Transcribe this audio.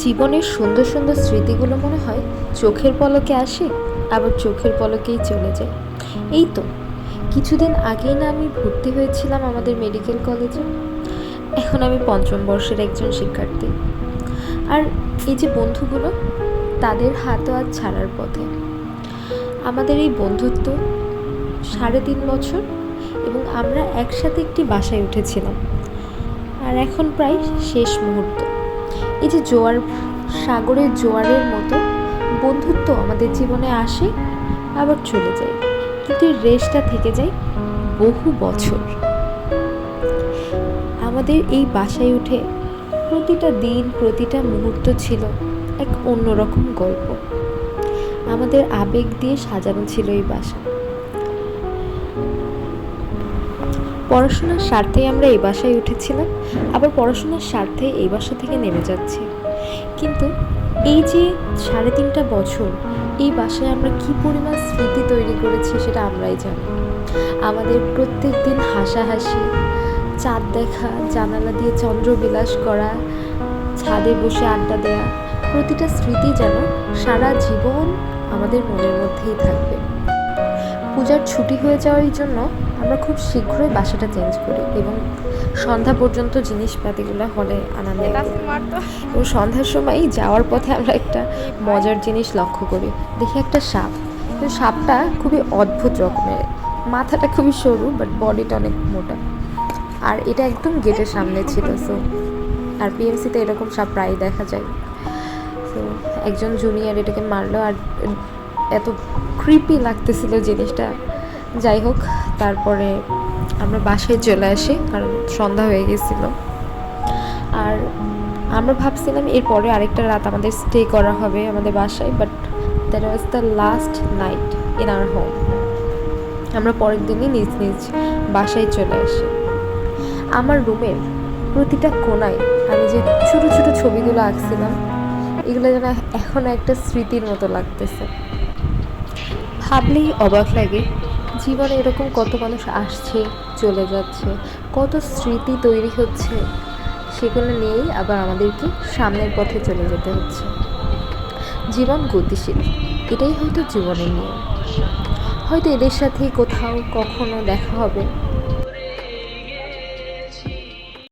জীবনের সুন্দর সুন্দর স্মৃতিগুলো মনে হয় চোখের পলকে আসে, আবার চোখের পলকেই চলে যায়। এই তো কিছুদিন আগেই না আমি ভর্তি হয়েছিলাম আমাদের মেডিকেল কলেজে। এখন আমি পঞ্চম বর্ষের একজন শিক্ষার্থী। আর এই যে বন্ধুগুলো, তাদের হাতও আজ ছাড়ার পথে। আমাদের এই বন্ধুত্ব 3.5 বছর, এবং আমরা একসাথে একটি বাসায় উঠেছিলাম। আর এখন প্রায় শেষ মুহূর্ত। এই যে সাগরের জোয়ারের মতো বন্ধুত্ব আমাদের জীবনে আসে, আবার চলে যায়, কিন্তু এই রেশটা থেকে যায় বহু বছর। আমাদের এই বাসায় উঠে প্রতিটা দিন, প্রতিটা মুহূর্ত ছিল এক অন্যরকম গল্প। আমাদের আবেগ দিয়ে সাজানো ছিল এই বাসা। পড়াশোনার স্বার্থেই আমরা এই বাসায় উঠেছিলাম, আবার পড়াশোনার স্বার্থে এই বাসা থেকে নেমে যাচ্ছি। কিন্তু এই যে 3.5 বছর এই বাসায় আমরা কি পরিমাণ স্মৃতি তৈরি করেছি সেটা আমরাই জানি। আমাদের প্রত্যেক দিন হাসাহাসি, চাঁদ দেখা, জানালা দিয়ে চন্দ্রবিলাস করা, ছাদে বসে আড্ডা দেয়া, প্রতিটা স্মৃতি যেন সারা জীবন আমাদের মনের মধ্যেই থাকবে। পূজার ছুটি হয়ে যাওয়ার জন্য আমরা খুব শীঘ্রই বাসাটা চেঞ্জ করি এবং সন্ধ্যা পর্যন্ত জিনিসপাতিগুলো হলে আনা নেই। এবং সন্ধ্যার সময় যাওয়ার পথে আমরা একটা মজার জিনিস লক্ষ্য করি। দেখি একটা সাপ, কিন্তু সাপটা খুবই অদ্ভুত রকমের। মাথাটা খুবই সরু, বাট বডিটা অনেক মোটা। আর এটা একদম গেটের সামনে ছিল। সো আর পিএমসিতে এরকম সাপ প্রায় দেখা যায়। তো একজন জুনিয়র এটাকে মারলো, আর এত ক্রিপি লাগতেছিল জিনিসটা। যাই হোক, তারপরে আমরা বাসায় চলে আসি, কারণ সন্ধ্যা হয়ে গেছিল। আর আমরা ভাবছিলাম এরপরে আরেকটা রাত আমাদের স্টে করা হবে আমাদের বাসায়, but that was the last night in our home. আমরা পরের দিনই নিজ নিজ বাসায় চলে আসি। আমার রুমের প্রতিটা কোণায় আমি যে ছোটো ছোটো ছবিগুলো আঁকছিলাম, এগুলো যেন এখনও একটা স্মৃতির মতো লাগতেছে। ভাবলেই অবাক লাগে, জীবনে এরকম কত মানুষ আসছে, চলে যাচ্ছে, কত স্মৃতি তৈরি হচ্ছে, সেগুলো নিয়েই আবার আমাদেরকে সামনের পথে চলে যেতে হচ্ছে। জীবন গতিশীল, এটাই হয়তো জীবনের নিয়ম। হয়তো এদের সাথেই কোথাও কখনো দেখা হবে,